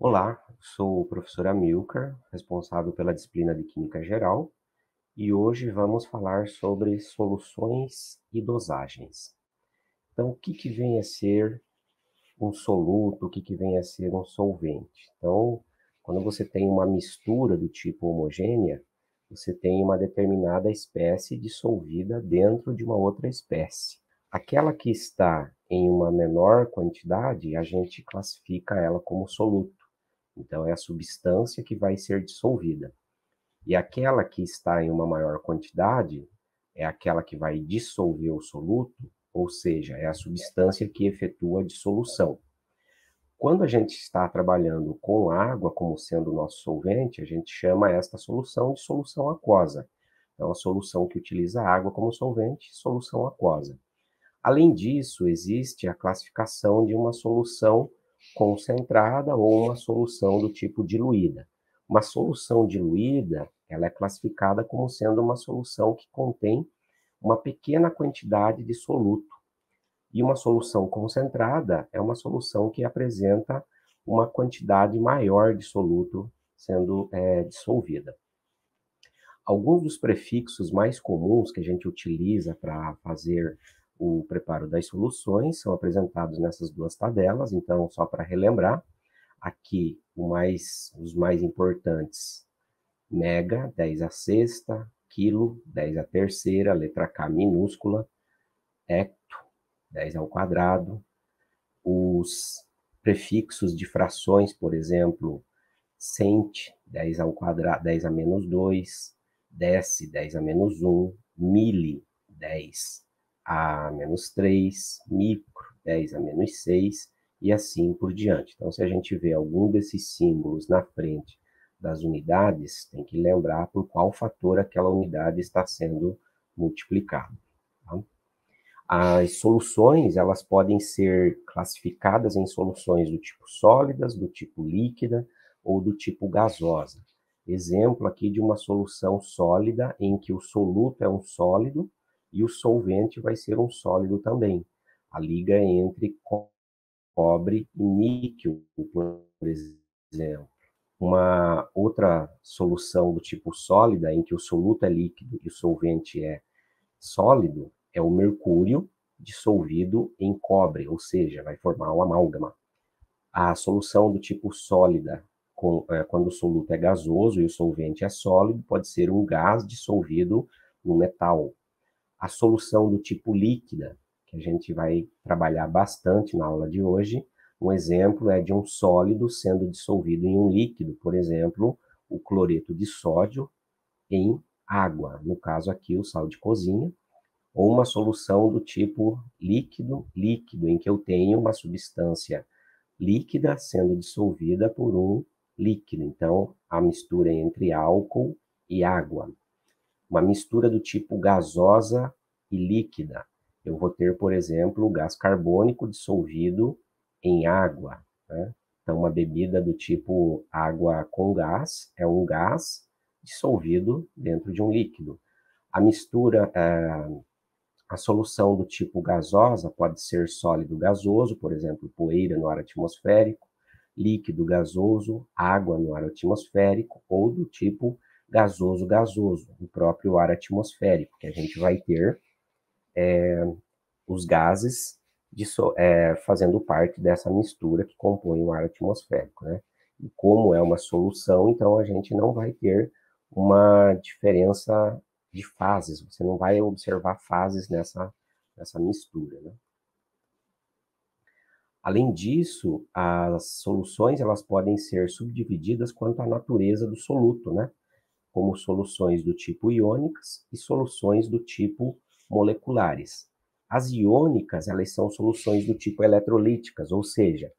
Olá, sou o professor Amilcar, responsável pela disciplina de Química Geral, e hoje vamos falar sobre soluções e dosagens. Então, o que vem a ser um soluto, o que vem a ser um solvente? Então, quando você tem uma mistura do tipo homogênea, você tem uma determinada espécie dissolvida dentro de uma outra espécie. Aquela que está em uma menor quantidade, a gente classifica ela como soluto. Então, é a substância que vai ser dissolvida. E aquela que está em uma maior quantidade é aquela que vai dissolver o soluto, ou seja, é a substância que efetua a dissolução. Quando a gente está trabalhando com água como sendo o nosso solvente, a gente chama esta solução de solução aquosa. É uma solução que utiliza a água como solvente, solução aquosa. Além disso, existe a classificação de uma solução concentrada ou uma solução do tipo diluída. Uma solução diluída, ela é classificada como sendo uma solução que contém uma pequena quantidade de soluto. E uma solução concentrada é uma solução que apresenta uma quantidade maior de soluto sendo dissolvida. Alguns dos prefixos mais comuns que a gente utiliza para fazer o preparo das soluções são apresentados nessas duas tabelas. Então, só para relembrar, aqui os mais importantes: mega, 10 a sexta; quilo, 10 a terceira, letra K minúscula; hecto, 10 ao quadrado. Os prefixos de frações, por exemplo, cent, 10 ao quadrado, 10 a menos 2; dec, 10 a menos 1; mili, 10 a menos 3; micro, 10 a menos 6, e assim por diante. Então, se a gente vê algum desses símbolos na frente das unidades, tem que lembrar por qual fator aquela unidade está sendo multiplicada. Tá? As soluções, elas podem ser classificadas em soluções do tipo sólidas, do tipo líquida ou do tipo gasosa. Exemplo aqui de uma solução sólida em que o soluto é um sólido e o solvente vai ser um sólido também. A liga entre cobre e níquel, por exemplo. Uma outra solução do tipo sólida, em que o soluto é líquido e o solvente é sólido, é o mercúrio dissolvido em cobre, ou seja, vai formar o amálgama. A solução do tipo sólida, quando o soluto é gasoso e o solvente é sólido, pode ser um gás dissolvido no metal. A solução do tipo líquida, que a gente vai trabalhar bastante na aula de hoje, um exemplo é de um sólido sendo dissolvido em um líquido, por exemplo, o cloreto de sódio em água, no caso aqui o sal de cozinha, ou uma solução do tipo líquido-líquido, em que eu tenho uma substância líquida sendo dissolvida por um líquido. Então, a mistura entre álcool e água. Uma mistura do tipo gasosa e líquida. Eu vou ter, por exemplo, o gás carbônico dissolvido em água. Né? Então, uma bebida do tipo água com gás é um gás dissolvido dentro de um líquido. A mistura, a solução do tipo gasosa pode ser sólido gasoso, por exemplo, poeira no ar atmosférico; líquido gasoso, água no ar atmosférico; ou do tipo gasoso-gasoso, o próprio ar atmosférico, que a gente vai ter os gases fazendo parte dessa mistura que compõe o ar atmosférico. Né? E como é uma solução, então a gente não vai ter uma diferença de fases, você não vai observar fases nessa mistura. Né? Além disso, as soluções elas podem ser subdivididas quanto à natureza do soluto, né? Como soluções do tipo iônicas e soluções do tipo moleculares. As iônicas, elas são soluções do tipo eletrolíticas, ou seja,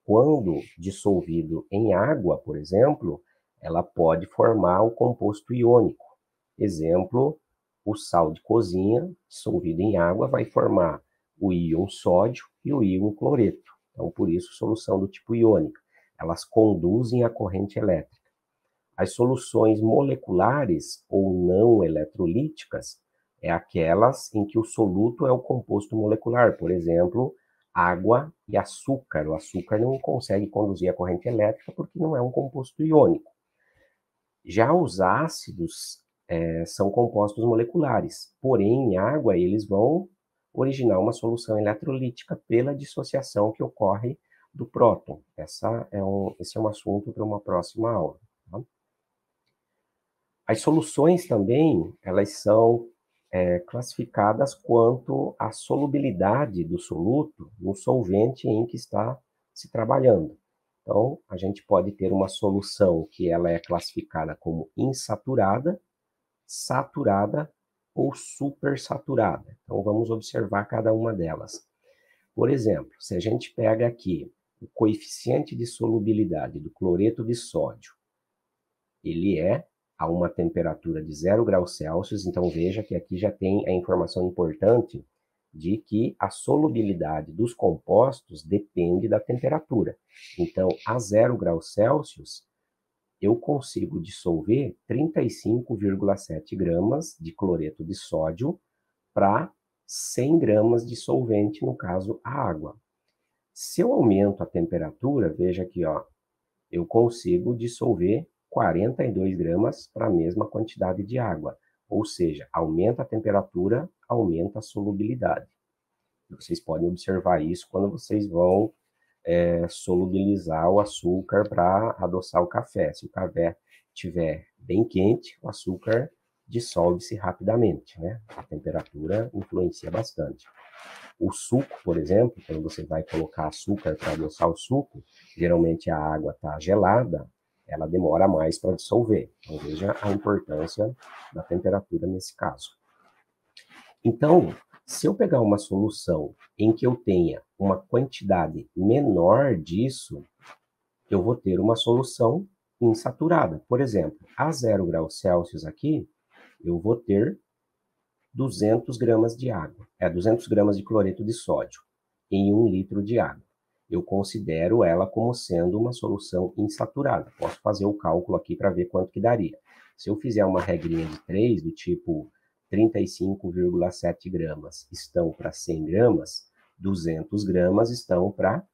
quando dissolvido em água, por exemplo, ela pode formar o composto iônico. Exemplo, o sal de cozinha dissolvido em água vai formar o íon sódio e o íon cloreto. Então, por isso, solução do tipo iônica. Elas conduzem a corrente elétrica. As soluções moleculares ou não eletrolíticas é aquelas em que o soluto é o composto molecular. Por exemplo, água e açúcar. O açúcar não consegue conduzir a corrente elétrica porque não é um composto iônico. Já os ácidos são compostos moleculares, porém em água eles vão originar uma solução eletrolítica pela dissociação que ocorre do próton. Esse é um assunto para uma próxima aula. Tá? As soluções também, elas são classificadas quanto à solubilidade do soluto no solvente em que está se trabalhando. Então, a gente pode ter uma solução que ela é classificada como insaturada, saturada ou supersaturada. Então, vamos observar cada uma delas. Por exemplo, se a gente pega aqui o coeficiente de solubilidade do cloreto de sódio, ele é a uma temperatura de 0 graus Celsius, então veja que aqui já tem a informação importante de que a solubilidade dos compostos depende da temperatura. Então, a 0 graus Celsius, eu consigo dissolver 35,7 gramas de cloreto de sódio para 100 gramas de solvente, no caso, a água. Se eu aumento a temperatura, veja aqui, ó, eu consigo dissolver 42 gramas para a mesma quantidade de água. Ou seja, aumenta a temperatura, aumenta a solubilidade. Vocês podem observar isso quando vocês vão solubilizar o açúcar para adoçar o café. Se o café estiver bem quente, o açúcar dissolve-se rapidamente, né? A temperatura influencia bastante. O suco, por exemplo, quando você vai colocar açúcar para adoçar o suco, geralmente a água está gelada, ela demora mais para dissolver. Então, veja a importância da temperatura nesse caso. Então, se eu pegar uma solução em que eu tenha uma quantidade menor disso, eu vou ter uma solução insaturada. Por exemplo, a 0 graus Celsius aqui, eu vou ter 200 gramas de água, 200 gramas de cloreto de sódio em 1 litro de água. Eu considero ela como sendo uma solução insaturada. Posso fazer o cálculo aqui para ver quanto que daria. Se eu fizer uma regrinha de 3, do tipo 35,7 gramas estão para 100 gramas, 200 gramas estão para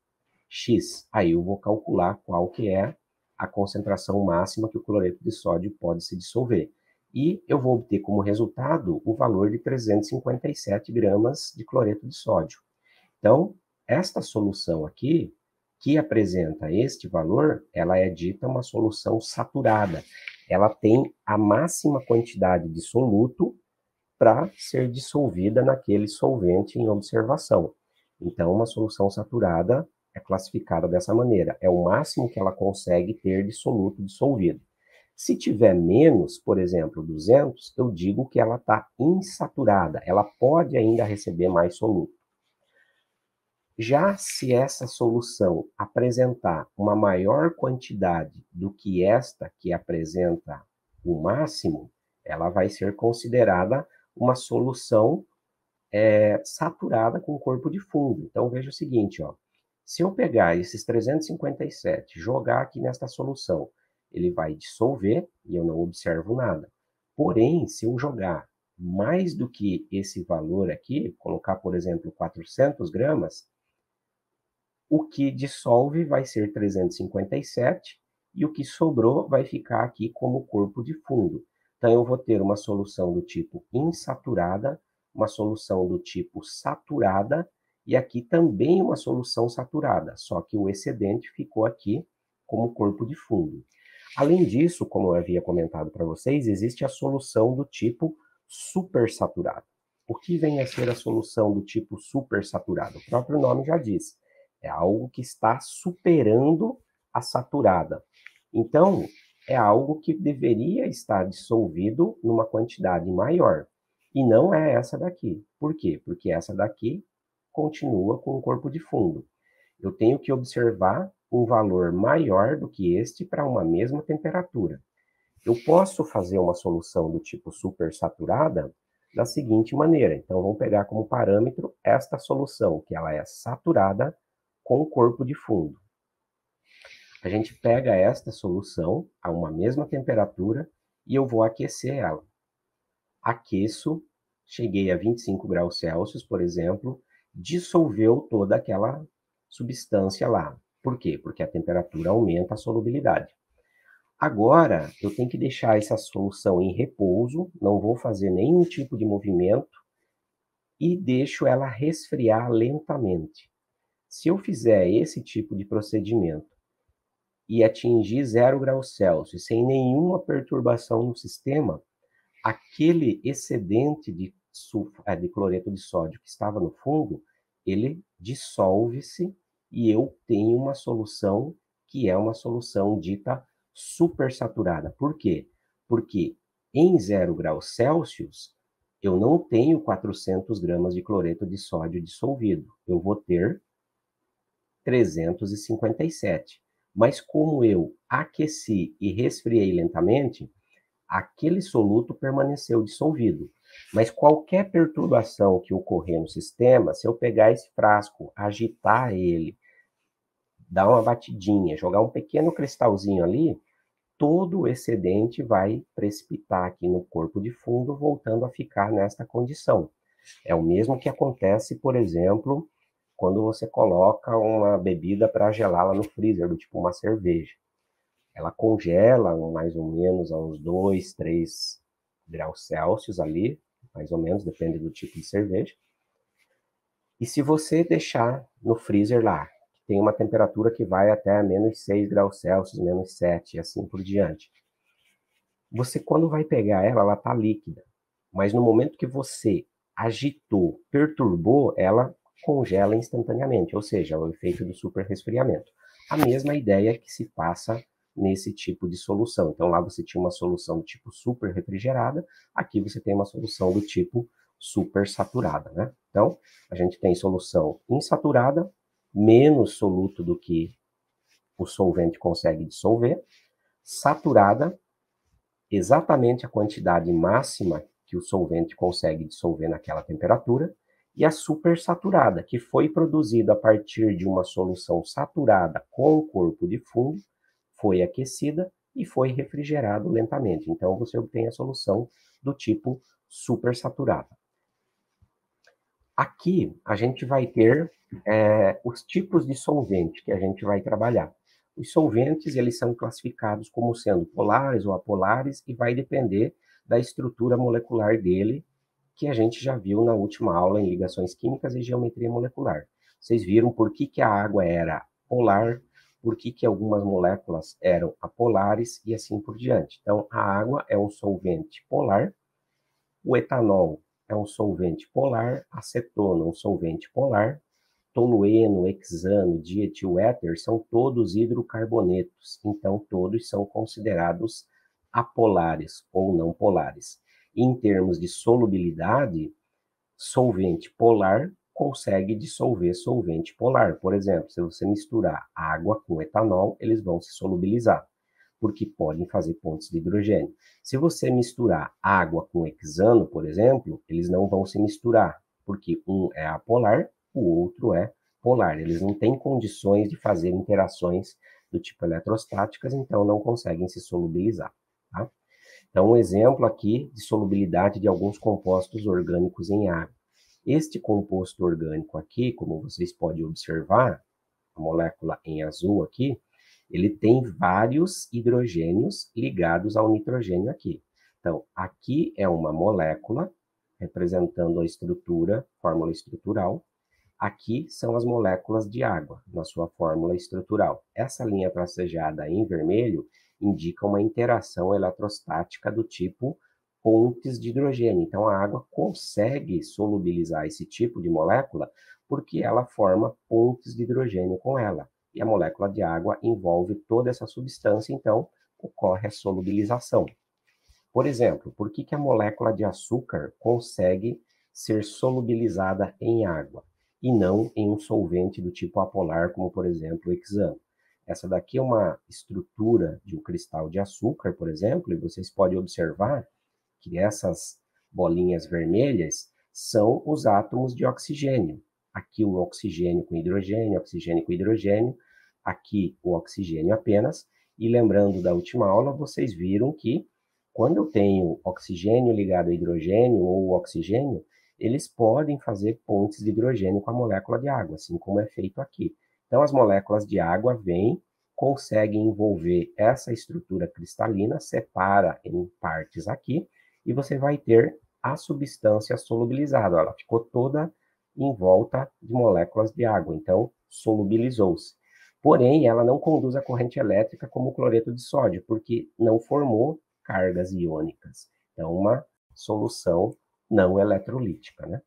X. Aí eu vou calcular qual que é a concentração máxima que o cloreto de sódio pode se dissolver. E eu vou obter como resultado o valor de 357 gramas de cloreto de sódio. Então, esta solução aqui, que apresenta este valor, ela é dita uma solução saturada. Ela tem a máxima quantidade de soluto para ser dissolvida naquele solvente em observação. Então, uma solução saturada é classificada dessa maneira. É o máximo que ela consegue ter de soluto dissolvido. Se tiver menos, por exemplo, 200, eu digo que ela está insaturada. Ela pode ainda receber mais soluto. Já se essa solução apresentar uma maior quantidade do que esta que apresenta o máximo, ela vai ser considerada uma solução saturada com corpo de fundo. Então, veja o seguinte, ó, se eu pegar esses 357 jogar aqui nesta solução, ele vai dissolver e eu não observo nada. Porém, se eu jogar mais do que esse valor aqui, colocar, por exemplo, 400 gramas, o que dissolve vai ser 357 e o que sobrou vai ficar aqui como corpo de fundo. Então, eu vou ter uma solução do tipo insaturada, uma solução do tipo saturada e aqui também uma solução saturada, só que o excedente ficou aqui como corpo de fundo. Além disso, como eu havia comentado para vocês, existe a solução do tipo supersaturada. O que vem a ser a solução do tipo supersaturada? O próprio nome já diz. É algo que está superando a saturada. Então, é algo que deveria estar dissolvido numa quantidade maior. E não é essa daqui. Por quê? Porque essa daqui continua com um corpo de fundo. Eu tenho que observar um valor maior do que este para uma mesma temperatura. Eu posso fazer uma solução do tipo supersaturada da seguinte maneira. Então, vamos pegar como parâmetro esta solução, que ela é saturada com o corpo de fundo. A gente pega esta solução a uma mesma temperatura e eu vou aquecer ela. Aqueço, cheguei a 25 graus Celsius, por exemplo, dissolveu toda aquela substância lá. Por quê? Porque a temperatura aumenta a solubilidade. Agora, eu tenho que deixar essa solução em repouso, não vou fazer nenhum tipo de movimento e deixo ela resfriar lentamente. Se eu fizer esse tipo de procedimento e atingir 0 graus Celsius sem nenhuma perturbação no sistema, aquele excedente de cloreto de sódio que estava no fungo, ele dissolve-se e eu tenho uma solução que é uma solução dita supersaturada. Por quê? Porque em 0 graus Celsius, eu não tenho 400 gramas de cloreto de sódio dissolvido. Eu vou ter 357. Mas como eu aqueci e resfriei lentamente, aquele soluto permaneceu dissolvido. Mas qualquer perturbação que ocorrer no sistema, se eu pegar esse frasco, agitar ele, dar uma batidinha, jogar um pequeno cristalzinho ali, todo o excedente vai precipitar aqui no corpo de fundo, voltando a ficar nesta condição. É o mesmo que acontece, por exemplo, quando você coloca uma bebida para gelá-la no freezer, do tipo uma cerveja. Ela congela mais ou menos a uns 2, 3 graus Celsius ali, mais ou menos, depende do tipo de cerveja. E se você deixar no freezer lá, tem uma temperatura que vai até menos 6 graus Celsius, menos 7 e assim por diante. Você, quando vai pegar ela, ela está líquida. Mas no momento que você agitou, perturbou, ela congela instantaneamente, ou seja, o efeito do superresfriamento. A mesma ideia que se passa nesse tipo de solução. Então lá você tinha uma solução do tipo super refrigerada, aqui você tem uma solução do tipo super saturada, né? Então a gente tem solução insaturada, menos soluto do que o solvente consegue dissolver, saturada, exatamente a quantidade máxima que o solvente consegue dissolver naquela temperatura, e a supersaturada, que foi produzida a partir de uma solução saturada com corpo de fungo, foi aquecida e foi refrigerado lentamente. Então você obtém a solução do tipo supersaturada. Aqui a gente vai ter os tipos de solvente que a gente vai trabalhar. Os solventes, eles são classificados como sendo polares ou apolares e vai depender da estrutura molecular dele, que a gente já viu na última aula em ligações químicas e geometria molecular. Vocês viram por que a água era polar, por que algumas moléculas eram apolares e assim por diante. Então, a água é um solvente polar, o etanol é um solvente polar, acetona um solvente polar, tolueno, hexano, dietiléter são todos hidrocarbonetos, então todos são considerados apolares ou não polares. Em termos de solubilidade, solvente polar consegue dissolver solvente polar. Por exemplo, se você misturar água com etanol, eles vão se solubilizar, porque podem fazer pontes de hidrogênio. Se você misturar água com hexano, por exemplo, eles não vão se misturar, porque um é apolar, o outro é polar. Eles não têm condições de fazer interações do tipo eletrostáticas, então não conseguem se solubilizar. Tá? Então, um exemplo aqui de solubilidade de alguns compostos orgânicos em água. Este composto orgânico aqui, como vocês podem observar, a molécula em azul aqui, ele tem vários hidrogênios ligados ao nitrogênio aqui. Então, aqui é uma molécula representando a estrutura, fórmula estrutural. Aqui são as moléculas de água, na sua fórmula estrutural. Essa linha tracejada em vermelho indica uma interação eletrostática do tipo pontes de hidrogênio. Então, a água consegue solubilizar esse tipo de molécula porque ela forma pontes de hidrogênio com ela. E a molécula de água envolve toda essa substância, então ocorre a solubilização. Por exemplo, por que a molécula de açúcar consegue ser solubilizada em água e não em um solvente do tipo apolar, como por exemplo o hexano? Essa daqui é uma estrutura de um cristal de açúcar, por exemplo, e vocês podem observar que essas bolinhas vermelhas são os átomos de oxigênio. Aqui o oxigênio com hidrogênio, oxigênio com hidrogênio, aqui o oxigênio apenas. E lembrando da última aula, vocês viram que quando eu tenho oxigênio ligado a hidrogênio ou oxigênio, eles podem fazer pontes de hidrogênio com a molécula de água, assim como é feito aqui. Então, as moléculas de água vêm, conseguem envolver essa estrutura cristalina, separa em partes aqui, e você vai ter a substância solubilizada. Ela ficou toda em volta de moléculas de água, então solubilizou-se. Porém, ela não conduz a corrente elétrica como o cloreto de sódio, porque não formou cargas iônicas. Então, uma solução não eletrolítica, né?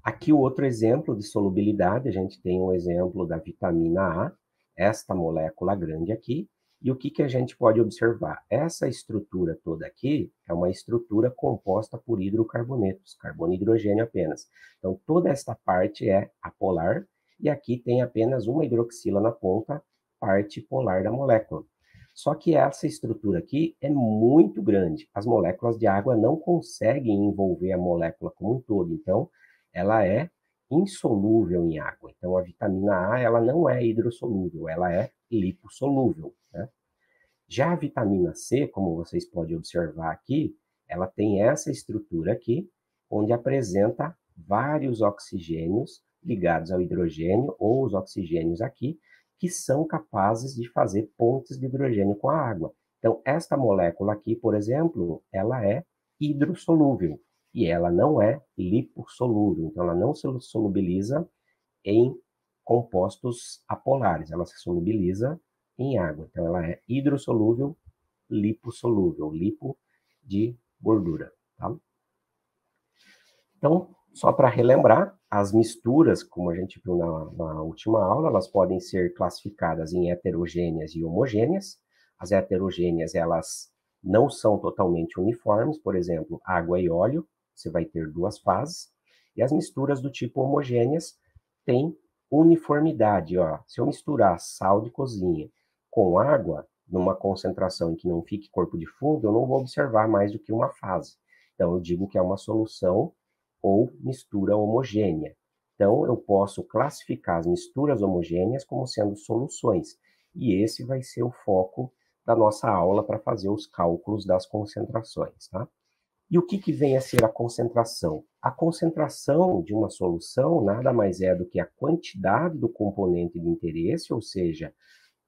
Aqui o outro exemplo de solubilidade, a gente tem um exemplo da vitamina A, esta molécula grande aqui, e o que, que a gente pode observar? Essa estrutura toda aqui é uma estrutura composta por hidrocarbonetos, carbono e hidrogênio apenas. Então, toda esta parte é apolar, e aqui tem apenas uma hidroxila na ponta, parte polar da molécula. Só que essa estrutura aqui é muito grande. As moléculas de água não conseguem envolver a molécula como um todo. Então, ela é insolúvel em água. Então, a vitamina A, ela não é hidrossolúvel, ela é lipossolúvel, né? Já a vitamina C, como vocês podem observar aqui, ela tem essa estrutura aqui, onde apresenta vários oxigênios ligados ao hidrogênio, ou os oxigênios aqui, que são capazes de fazer pontes de hidrogênio com a água. Então, esta molécula aqui, por exemplo, ela é hidrossolúvel e ela não é lipossolúvel. Então, ela não se solubiliza em compostos apolares, ela se solubiliza em água. Então, ela é hidrossolúvel, lipossolúvel, lipo de gordura, tá? Então, só para relembrar, as misturas, como a gente viu na última aula, elas podem ser classificadas em heterogêneas e homogêneas. As heterogêneas, elas não são totalmente uniformes, por exemplo, água e óleo, você vai ter duas fases. E as misturas do tipo homogêneas têm uniformidade, ó. Se eu misturar sal de cozinha com água, numa concentração em que não fique corpo de fundo, eu não vou observar mais do que uma fase. Então, eu digo que é uma solução ou mistura homogênea. Então, eu posso classificar as misturas homogêneas como sendo soluções. E esse vai ser o foco da nossa aula para fazer os cálculos das concentrações, tá? E o que, que vem a ser a concentração? A concentração de uma solução nada mais é do que a quantidade do componente de interesse, ou seja,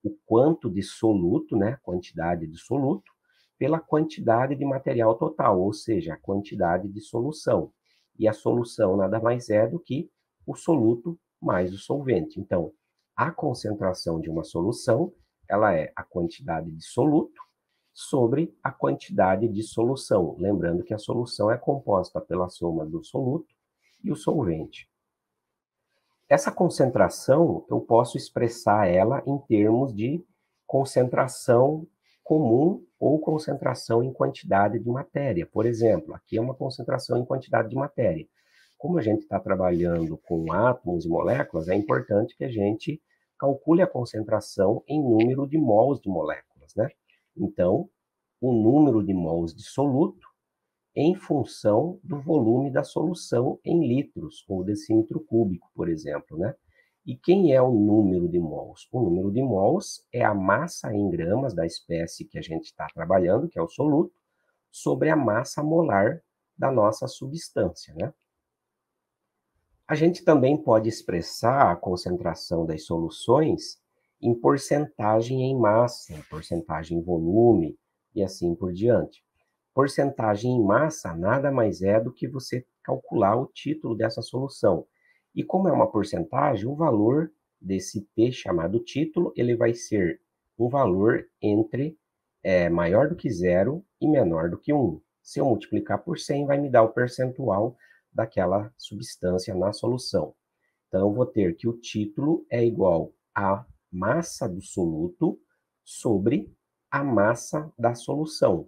o quanto de soluto, né, quantidade de soluto, pela quantidade de material total, ou seja, a quantidade de solução. E a solução nada mais é do que o soluto mais o solvente. Então, a concentração de uma solução, ela é a quantidade de soluto sobre a quantidade de solução. Lembrando que a solução é composta pela soma do soluto e o solvente. Essa concentração, eu posso expressar ela em termos de concentração comum ou concentração em quantidade de matéria. Por exemplo, aqui é uma concentração em quantidade de matéria. Como a gente está trabalhando com átomos e moléculas, é importante que a gente calcule a concentração em número de mols de moléculas, né? Então, o número de mols de soluto em função do volume da solução em litros, ou decímetro cúbico, por exemplo, né? E quem é o número de mols? O número de mols é a massa em gramas da espécie que a gente está trabalhando, que é o soluto, sobre a massa molar da nossa substância, né? A gente também pode expressar a concentração das soluções em porcentagem em massa, em porcentagem em volume e assim por diante. Porcentagem em massa nada mais é do que você calcular o título dessa solução. E como é uma porcentagem, o valor desse P chamado título, ele vai ser um valor entre maior do que 0 e menor do que 1. Se eu multiplicar por 100, vai me dar o percentual daquela substância na solução. Então, eu vou ter que o título é igual à massa do soluto sobre a massa da solução.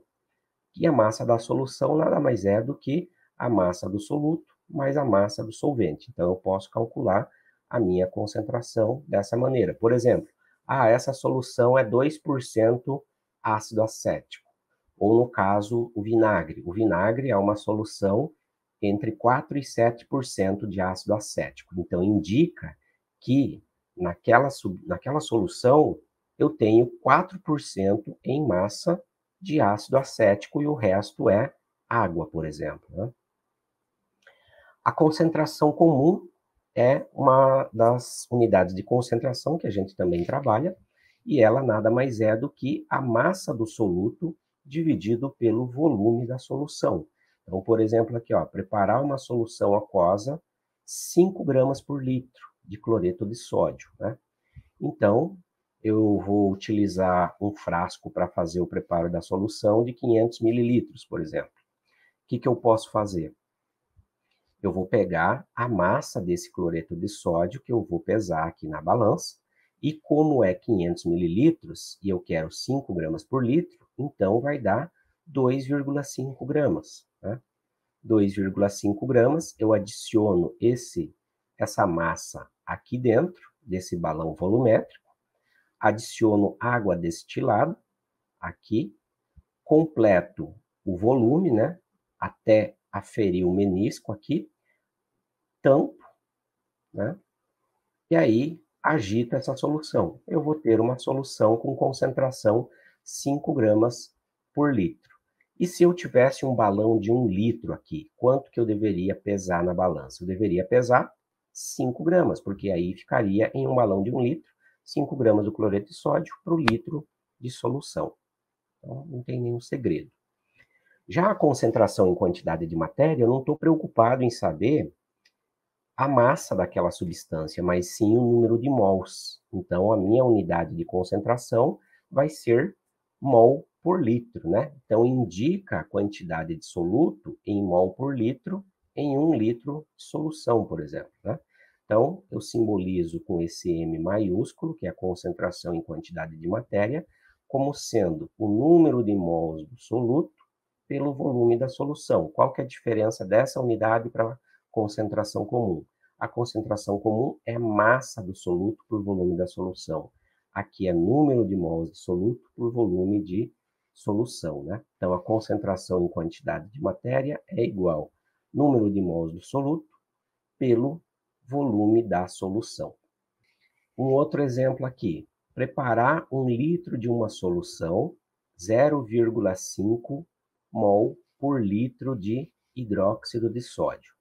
E a massa da solução nada mais é do que a massa do soluto mais a massa do solvente. Então, eu posso calcular a minha concentração dessa maneira. Por exemplo, essa solução é 2% ácido acético. Ou, no caso, o vinagre. O vinagre é uma solução entre 4% e 7% de ácido acético. Então, indica que naquela solução eu tenho 4% em massa de ácido acético e o resto é água, por exemplo, né? A concentração comum é uma das unidades de concentração que a gente também trabalha, e ela nada mais é do que a massa do soluto dividido pelo volume da solução. Então, por exemplo, aqui, ó, preparar uma solução aquosa, 5 gramas por litro de cloreto de sódio, né? Então, eu vou utilizar um frasco para fazer o preparo da solução de 500 mililitros, por exemplo. O que eu posso fazer? Eu vou pegar a massa desse cloreto de sódio, que eu vou pesar aqui na balança, e como é 500 mililitros, e eu quero 5 gramas por litro, então vai dar 2,5 gramas. Né? 2,5 gramas, eu adiciono essa massa aqui dentro desse balão volumétrico, adiciono água destilada aqui, completo o volume, né, até aferir o menisco aqui, tampo, né, e aí agito essa solução. Eu vou ter uma solução com concentração 5 gramas por litro. E se eu tivesse um balão de 1 litro aqui, quanto que eu deveria pesar na balança? Eu deveria pesar 5 gramas, porque aí ficaria em um balão de 1 litro, 5 gramas do cloreto de sódio para o litro de solução. Então, não tem nenhum segredo. Já a concentração em quantidade de matéria, eu não estou preocupado em saber a massa daquela substância, mas sim o número de mols. Então, a minha unidade de concentração vai ser mol por litro, né? Então, indica a quantidade de soluto em mol por litro em 1 litro de solução, por exemplo, né? Então, eu simbolizo com esse M maiúsculo, que é a concentração em quantidade de matéria, como sendo o número de mols do soluto pelo volume da solução. Qual que é a diferença dessa unidade para a concentração comum? A concentração comum é massa do soluto por volume da solução. Aqui é número de mols de soluto por volume de solução, né? Então, a concentração em quantidade de matéria é igual número de mols do soluto pelo volume da solução. Um outro exemplo aqui. Preparar 1 litro de uma solução, 0,5 mol por litro de hidróxido de sódio.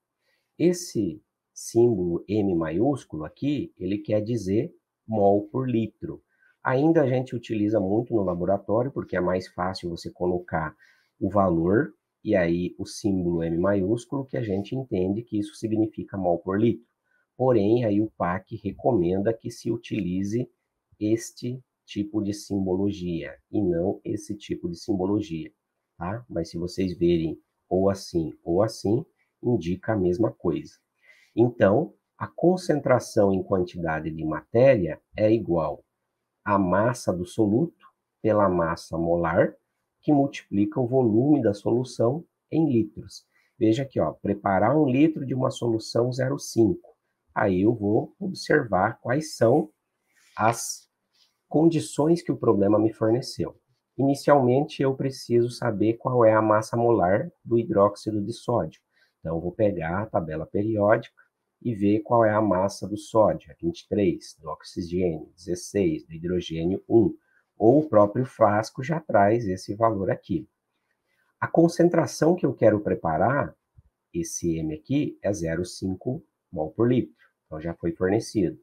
Esse símbolo M maiúsculo aqui, ele quer dizer mol por litro. Ainda a gente utiliza muito no laboratório, porque é mais fácil você colocar o valor e aí o símbolo M maiúsculo, que a gente entende que isso significa mol por litro. Porém, aí o PAC recomenda que se utilize este tipo de simbologia e não esse tipo de simbologia, tá? Mas se vocês verem ou assim, indica a mesma coisa. Então, a concentração em quantidade de matéria é igual à massa do soluto pela massa molar, que multiplica o volume da solução em litros. Veja aqui, ó, preparar 1 litro de uma solução 0,5. Aí eu vou observar quais são as condições que o problema me forneceu. Inicialmente, eu preciso saber qual é a massa molar do hidróxido de sódio. Então, eu vou pegar a tabela periódica e ver qual é a massa do sódio, 23, do oxigênio, 16, do hidrogênio, 1. Ou o próprio frasco já traz esse valor aqui. A concentração que eu quero preparar, esse M aqui, é 0,5 mol por litro. Então, já foi fornecido.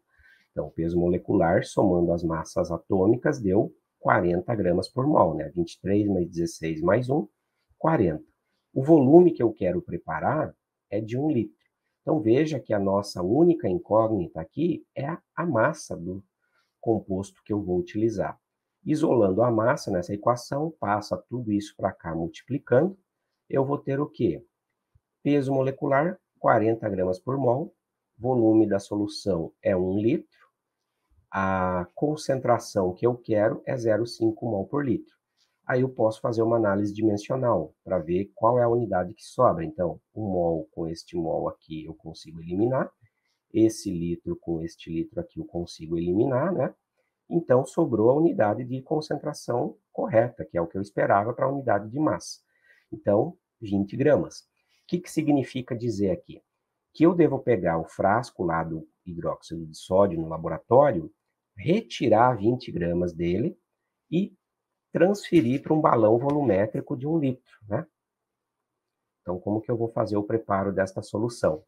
Então, o peso molecular, somando as massas atômicas, deu 40 gramas por mol, né? 23 mais 16 mais 1, 40. O volume que eu quero preparar é de 1 litro. Então, veja que a nossa única incógnita aqui é a massa do composto que eu vou utilizar. Isolando a massa nessa equação, passa tudo isso para cá multiplicando, eu vou ter o quê? Peso molecular, 40 gramas por mol, volume da solução é 1 litro, a concentração que eu quero é 0,5 mol por litro. Aí eu posso fazer uma análise dimensional para ver qual é a unidade que sobra. Então, 1 mol com este mol aqui eu consigo eliminar, esse litro com este litro aqui eu consigo eliminar, né? Então, sobrou a unidade de concentração correta, que é o que eu esperava para a unidade de massa. Então, 20 gramas. O que significa dizer aqui? Que eu devo pegar o frasco lá do hidróxido de sódio no laboratório, retirar 20 gramas dele e transferir para um balão volumétrico de 1 litro, né? Então, como que eu vou fazer o preparo desta solução?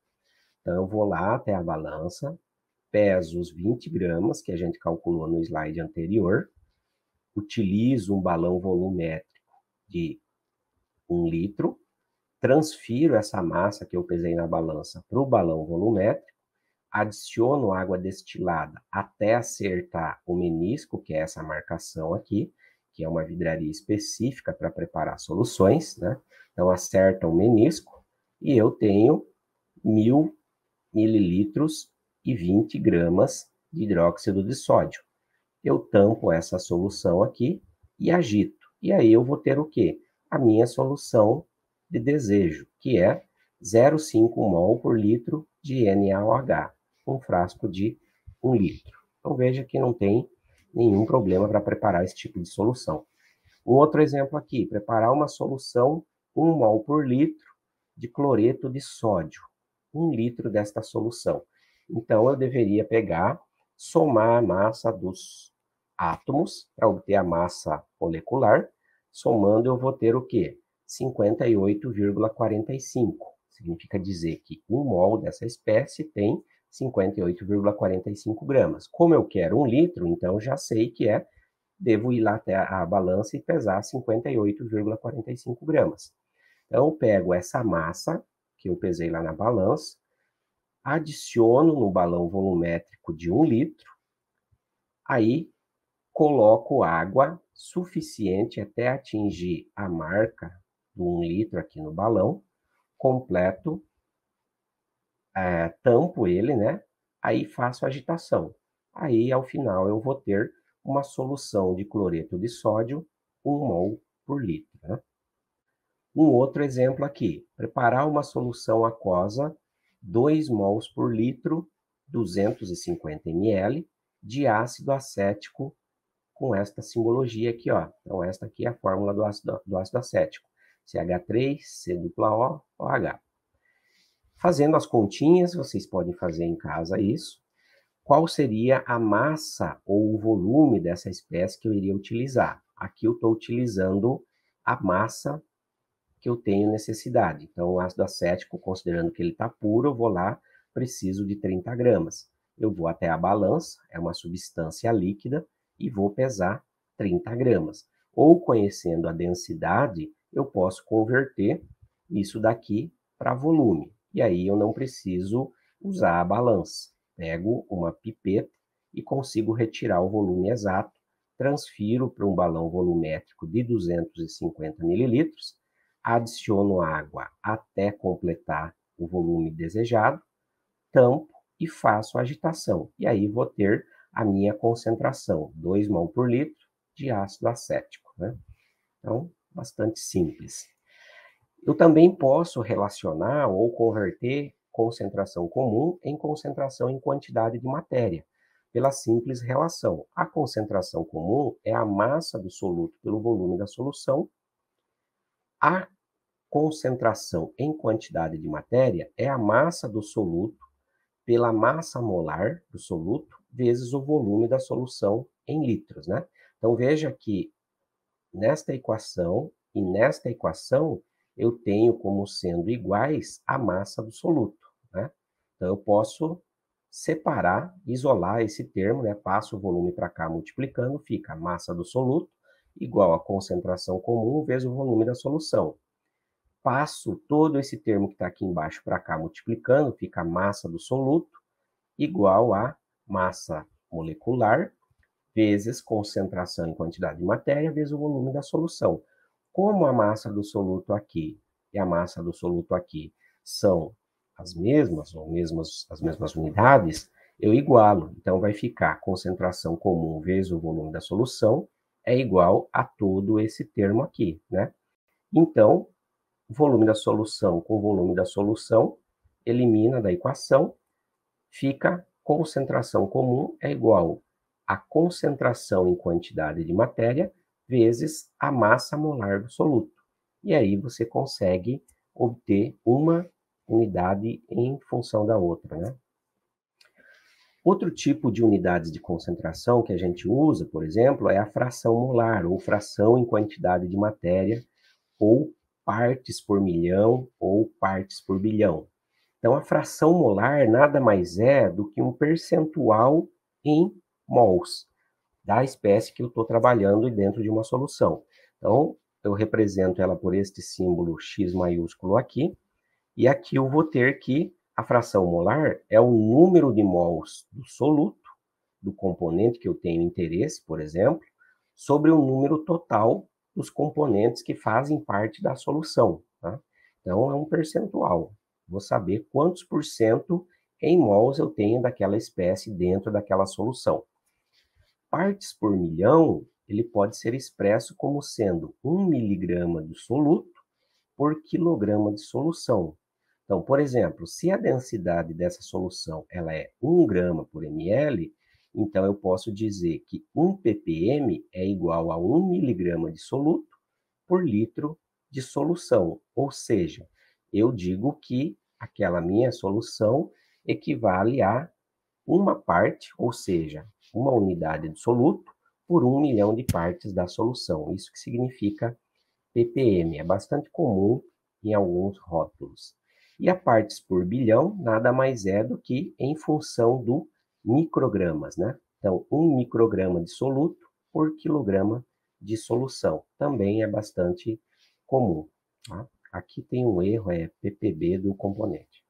Então, eu vou lá até a balança, peso os 20 gramas, que a gente calculou no slide anterior, utilizo um balão volumétrico de 1 litro, transfiro essa massa que eu pesei na balança para o balão volumétrico, adiciono água destilada até acertar o menisco, que é essa marcação aqui, que é uma vidraria específica para preparar soluções, né? Então, acerta o menisco e eu tenho 1.000 mililitros e 20 gramas de hidróxido de sódio. Eu tampo essa solução aqui e agito. E aí eu vou ter o quê? A minha solução de desejo, que é 0,5 mol por litro de NaOH, um frasco de 1 litro. Então veja que não tem nenhum problema para preparar esse tipo de solução. Um outro exemplo aqui, preparar uma solução 1 mol por litro de cloreto de sódio. 1 litro desta solução. Então eu deveria pegar, somar a massa dos átomos para obter a massa molecular. Somando eu vou ter o quê? 58,45. Significa dizer que 1 mol dessa espécie tem 58,45 gramas. Como eu quero 1 litro, então já sei que devo ir lá até a balança e pesar 58,45 gramas. Então eu pego essa massa que eu pesei lá na balança, adiciono no balão volumétrico de 1 litro, aí coloco água suficiente até atingir a marca do 1 litro aqui no balão, completo, tampo ele, né? Aí faço a agitação. Aí, ao final, eu vou ter uma solução de cloreto de sódio, 1 mol por litro, né? Um outro exemplo aqui, preparar uma solução aquosa, 2 mols por litro, 250 ml, de ácido acético, com esta simbologia aqui, ó. Então, esta aqui é a fórmula do ácido acético. CH3, COO, OH. Fazendo as continhas, vocês podem fazer em casa isso. Qual seria a massa ou o volume dessa espécie que eu iria utilizar? Aqui eu estou utilizando a massa que eu tenho necessidade. Então, o ácido acético, considerando que ele está puro, eu vou lá, preciso de 30 gramas. Eu vou até a balança, é uma substância líquida, e vou pesar 30 gramas. Ou, conhecendo a densidade, eu posso converter isso daqui para volume. E aí eu não preciso usar a balança. Pego uma pipeta e consigo retirar o volume exato, transfiro para um balão volumétrico de 250 mililitros, adiciono água até completar o volume desejado, tampo e faço a agitação. E aí vou ter a minha concentração, 2 mol por litro de ácido acético, né? Então, bastante simples. Eu também posso relacionar ou converter concentração comum em concentração em quantidade de matéria, pela simples relação. A concentração comum é a massa do soluto pelo volume da solução. A concentração em quantidade de matéria é a massa do soluto pela massa molar do soluto vezes o volume da solução em litros, né? Então veja que nesta equação e nesta equação eu tenho como sendo iguais a massa do soluto, né? Então eu posso separar, isolar esse termo, né? Passo o volume para cá multiplicando, fica a massa do soluto igual a concentração comum vezes o volume da solução. Passo todo esse termo que está aqui embaixo para cá multiplicando, fica a massa do soluto igual a massa molecular vezes concentração em quantidade de matéria vezes o volume da solução. Como a massa do soluto aqui e a massa do soluto aqui são as mesmas, ou as mesmas unidades, eu igualo. Então, vai ficar concentração comum vezes o volume da solução é igual a todo esse termo aqui, né? Então, volume da solução com volume da solução, elimina da equação, fica concentração comum é igual a concentração em quantidade de matéria vezes a massa molar do soluto. E aí você consegue obter uma unidade em função da outra, né? Outro tipo de unidades de concentração que a gente usa, por exemplo, é a fração molar, ou fração em quantidade de matéria, ou partes por milhão, ou partes por bilhão. Então, a fração molar nada mais é do que um percentual em mols da espécie que eu estou trabalhando dentro de uma solução. Então, eu represento ela por este símbolo X maiúsculo aqui, e aqui eu vou ter que a fração molar é o número de mols do soluto, do componente que eu tenho interesse, por exemplo, sobre o número total dos componentes que fazem parte da solução. Tá? Então, é um percentual. Vou saber quantos por cento em mols eu tenho daquela espécie dentro daquela solução. Partes por milhão, ele pode ser expresso como sendo 1 miligrama de soluto por quilograma de solução. Então, por exemplo, se a densidade dessa solução ela é 1 grama por ml, então eu posso dizer que 1 ppm é igual a 1 miligrama de soluto por litro de solução. Ou seja, eu digo que aquela minha solução equivale a uma parte, ou seja, uma unidade de soluto por 1 milhão de partes da solução. Isso que significa ppm. É bastante comum em alguns rótulos. E a partes por bilhão nada mais é do que em função do microgramas, né? Então, 1 micrograma de soluto por quilograma de solução. Também é bastante comum. Tá? Aqui tem um erro, é ppb do componente.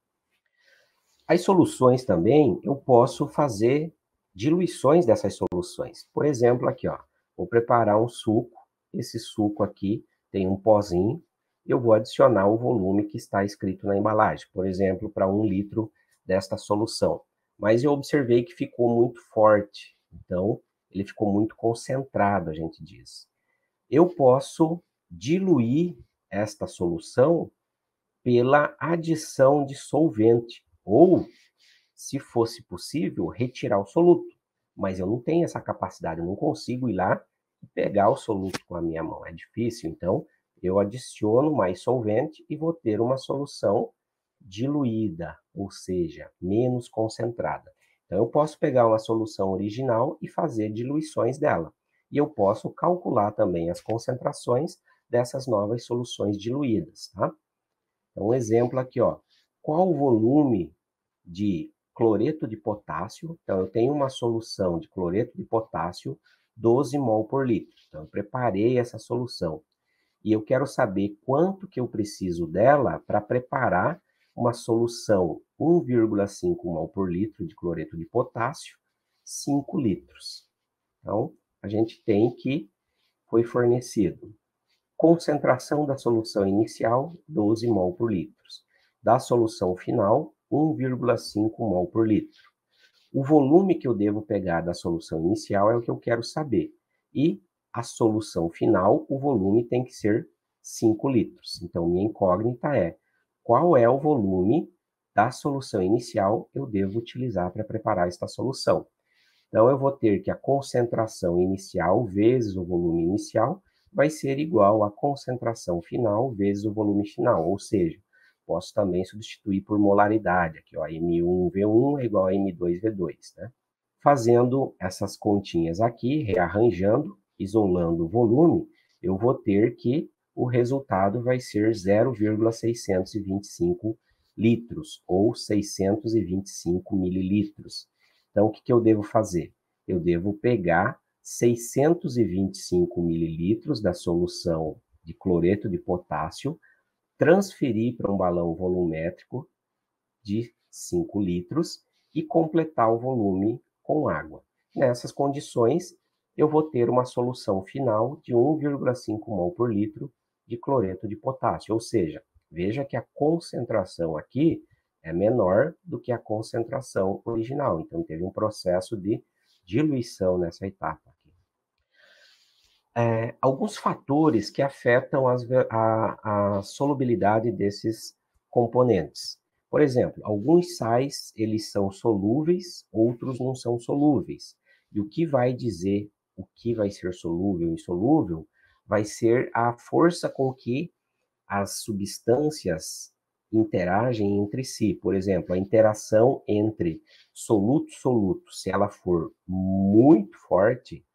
As soluções também, eu posso fazer diluições dessas soluções. Por exemplo, aqui, ó, vou preparar um suco. Esse suco aqui tem um pozinho. Eu vou adicionar o volume que está escrito na embalagem. Por exemplo, para 1 litro desta solução. Mas eu observei que ficou muito forte. Então, ele ficou muito concentrado, a gente diz. Eu posso diluir esta solução pela adição de solvente. Ou, se fosse possível, retirar o soluto. Mas eu não tenho essa capacidade, eu não consigo ir lá e pegar o soluto com a minha mão. É difícil, então eu adiciono mais solvente e vou ter uma solução diluída, ou seja, menos concentrada. Então eu posso pegar uma solução original e fazer diluições dela. E eu posso calcular também as concentrações dessas novas soluções diluídas, tá? Então, um exemplo aqui, ó. Qual o volume de cloreto de potássio? Então, eu tenho uma solução de cloreto de potássio, 12 mol por litro. Então, eu preparei essa solução. E eu quero saber quanto que eu preciso dela para preparar uma solução 1,5 mol por litro de cloreto de potássio, 5 litros. Então, a gente tem que foi fornecido concentração da solução inicial, 12 mol por litro. Da solução final, 1,5 mol por litro. O volume que eu devo pegar da solução inicial é o que eu quero saber. E a solução final, o volume tem que ser 5 litros. Então, minha incógnita é qual é o volume da solução inicial eu devo utilizar para preparar esta solução. Então, eu vou ter que a concentração inicial vezes o volume inicial vai ser igual à concentração final vezes o volume final, ou seja, posso também substituir por molaridade, aqui, ó, M1V1 é igual a M2V2, né? Fazendo essas continhas aqui, rearranjando, isolando o volume, eu vou ter que o resultado vai ser 0,625 litros, ou 625 mililitros. Então, o que eu devo fazer? Eu devo pegar 625 mililitros da solução de cloreto de potássio, transferir para um balão volumétrico de 5 litros e completar o volume com água. Nessas condições, eu vou ter uma solução final de 1,5 mol por litro de cloreto de potássio, ou seja, veja que a concentração aqui é menor do que a concentração original, então teve um processo de diluição nessa etapa. Alguns fatores que afetam a solubilidade desses componentes. Por exemplo, alguns sais eles são solúveis, outros não são solúveis. E o que vai dizer o que vai ser solúvel e insolúvel vai ser a força com que as substâncias interagem entre si. Por exemplo, a interação entre soluto-soluto, se ela for muito forte,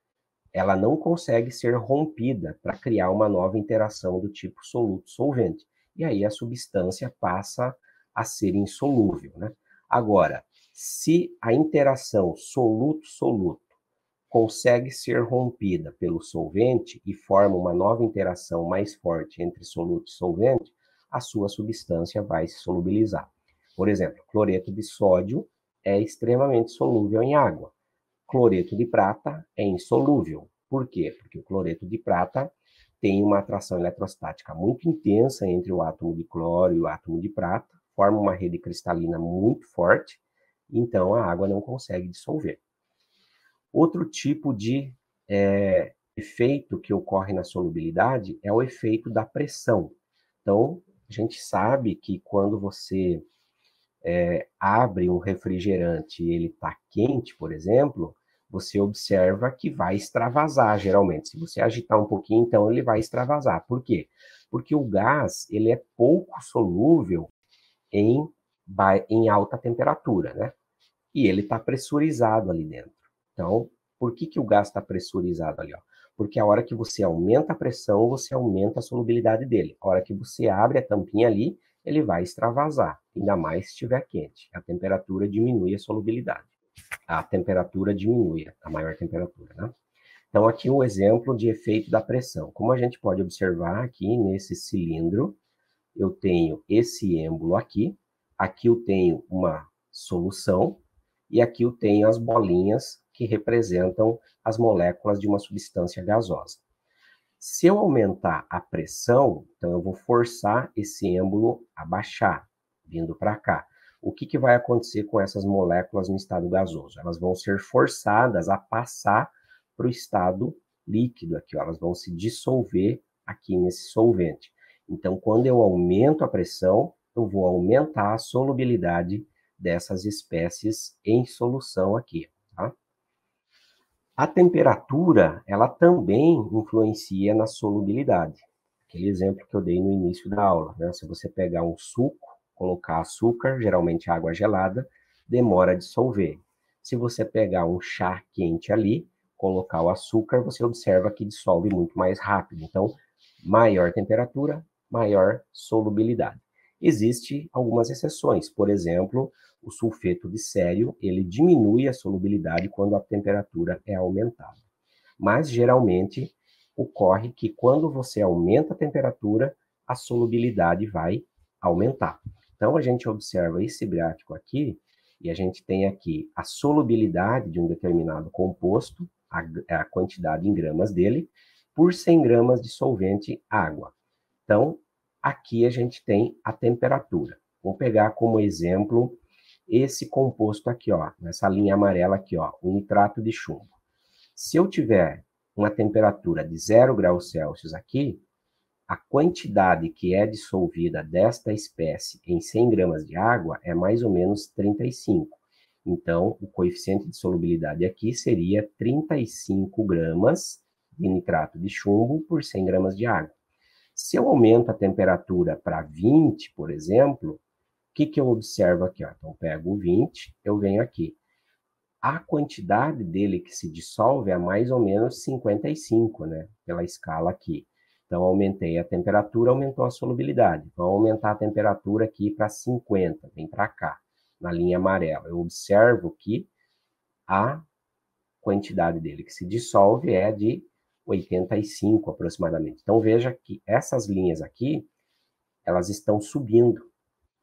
ela não consegue ser rompida para criar uma nova interação do tipo soluto-solvente. E aí a substância passa a ser insolúvel, né? Agora, se a interação soluto-soluto consegue ser rompida pelo solvente e forma uma nova interação mais forte entre soluto e solvente, a sua substância vai se solubilizar. Por exemplo, cloreto de sódio é extremamente solúvel em água. Cloreto de prata é insolúvel. Por quê? Porque o cloreto de prata tem uma atração eletrostática muito intensa entre o átomo de cloro e o átomo de prata, forma uma rede cristalina muito forte, então a água não consegue dissolver. Outro tipo de efeito que ocorre na solubilidade é o efeito da pressão. Então, a gente sabe que quando você abre um refrigerante e ele está quente, por exemplo, você observa que vai extravasar, geralmente. Se você agitar um pouquinho, então ele vai extravasar. Por quê? Porque o gás, ele é pouco solúvel em alta temperatura, né? E ele está pressurizado ali dentro. Então, por que o gás está pressurizado ali? Ó? Porque a hora que você aumenta a pressão, você aumenta a solubilidade dele. A hora que você abre a tampinha ali, ele vai extravasar, ainda mais se estiver quente. A temperatura diminui a solubilidade. A temperatura diminui, a maior temperatura, né? Então, aqui um exemplo de efeito da pressão. Como a gente pode observar aqui nesse cilindro, eu tenho esse êmbolo aqui eu tenho uma solução, e aqui eu tenho as bolinhas que representam as moléculas de uma substância gasosa. Se eu aumentar a pressão, então eu vou forçar esse êmbolo a baixar, vindo para cá. O que vai acontecer com essas moléculas no estado gasoso? Elas vão ser forçadas a passar para o estado líquido aqui, ó. Elas vão se dissolver aqui nesse solvente. Então, quando eu aumento a pressão, eu vou aumentar a solubilidade dessas espécies em solução aqui, tá? A temperatura, ela também influencia na solubilidade. Aquele exemplo que eu dei no início da aula, né? Se você pegar um suco, colocar açúcar, geralmente água gelada, demora a dissolver. Se você pegar um chá quente ali, colocar o açúcar, você observa que dissolve muito mais rápido. Então, maior temperatura, maior solubilidade. Existem algumas exceções, por exemplo, o sulfeto de cério, ele diminui a solubilidade quando a temperatura é aumentada. Mas, geralmente, ocorre que quando você aumenta a temperatura, a solubilidade vai aumentar. Então, a gente observa esse gráfico aqui, e a gente tem aqui a solubilidade de um determinado composto, a quantidade em gramas dele, por 100 gramas de solvente água. Então, aqui a gente tem a temperatura. Vamos pegar como exemplo esse composto aqui, ó, nessa linha amarela aqui, ó, o nitrato de chumbo. Se eu tiver uma temperatura de 0 graus Celsius aqui, a quantidade que é dissolvida desta espécie em 100 gramas de água é mais ou menos 35. Então, o coeficiente de solubilidade aqui seria 35 gramas de nitrato de chumbo por 100 gramas de água. Se eu aumento a temperatura para 20, por exemplo, o que eu observo aqui? Ó? Então, eu pego o 20, eu venho aqui. A quantidade dele que se dissolve é mais ou menos 55, né? Pela escala aqui. Então, aumentei a temperatura, aumentou a solubilidade. Então, aumentar a temperatura aqui para 50, vem para cá, na linha amarela. Eu observo que a quantidade dele que se dissolve é de 85 aproximadamente. Então, veja que essas linhas aqui, elas estão subindo,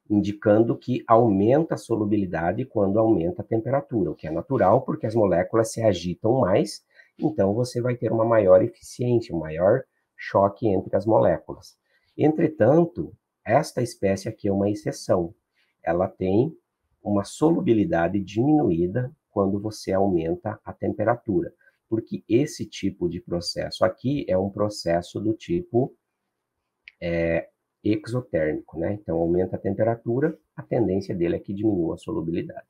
indicando que aumenta a solubilidade quando aumenta a temperatura, o que é natural, porque as moléculas se agitam mais, então você vai ter uma maior eficiência, um maior choque entre as moléculas. Entretanto, esta espécie aqui é uma exceção. Ela tem uma solubilidade diminuída quando você aumenta a temperatura, porque esse tipo de processo aqui é um processo do tipo exotérmico, né? Então, aumenta a temperatura, a tendência dele é que diminua a solubilidade.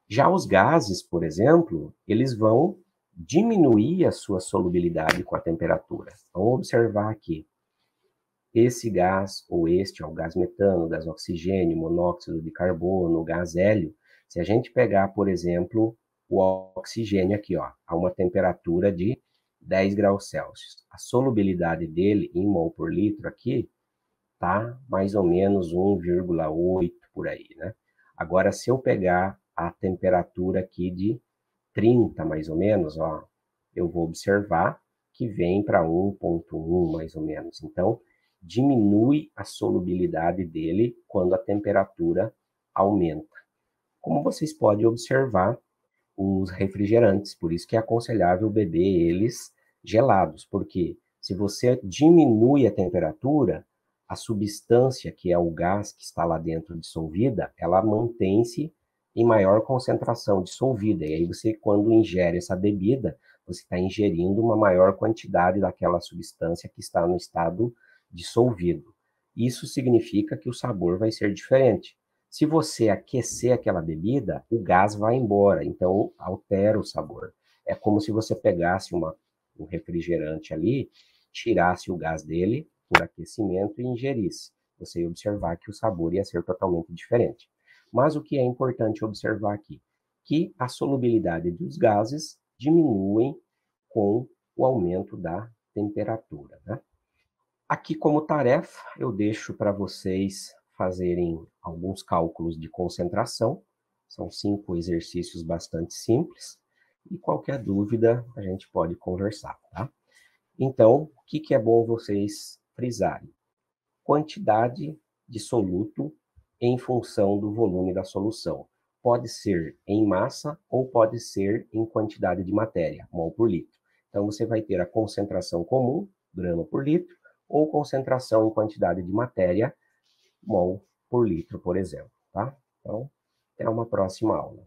Já os gases, por exemplo, eles vão diminuir a sua solubilidade com a temperatura. Vamos observar aqui. Esse gás, ou este, é o gás metano, gás oxigênio, monóxido de carbono, gás hélio. Se a gente pegar, por exemplo, o oxigênio aqui, ó, a uma temperatura de 10 graus Celsius. A solubilidade dele em mol por litro aqui tá mais ou menos 1,8 por aí, né? Agora, se eu pegar a temperatura aqui de 30, mais ou menos, ó, eu vou observar que vem para 1,1 mais ou menos. Então, diminui a solubilidade dele quando a temperatura aumenta. Como vocês podem observar, os refrigerantes, por isso que é aconselhável beber eles gelados, porque se você diminui a temperatura, a substância, que é o gás que está lá dentro dissolvida, ela mantém-se em maior concentração dissolvida. E aí você, quando ingere essa bebida, você está ingerindo uma maior quantidade daquela substância que está no estado dissolvido. Isso significa que o sabor vai ser diferente. Se você aquecer aquela bebida, o gás vai embora, então altera o sabor. É como se você pegasse um refrigerante ali, tirasse o gás dele por aquecimento e ingerisse. Você ia observar que o sabor ia ser totalmente diferente. Mas o que é importante observar aqui? Que a solubilidade dos gases diminuem com o aumento da temperatura, né? Aqui, como tarefa, eu deixo para vocês fazerem alguns cálculos de concentração. São 5 exercícios bastante simples. E qualquer dúvida, a gente pode conversar, tá? Então, o que é bom vocês frisarem? Quantidade de soluto em função do volume da solução. Pode ser em massa ou pode ser em quantidade de matéria, mol por litro. Então, você vai ter a concentração comum, grama por litro, ou concentração em quantidade de matéria, mol por litro, por exemplo, tá? Então, até uma próxima aula.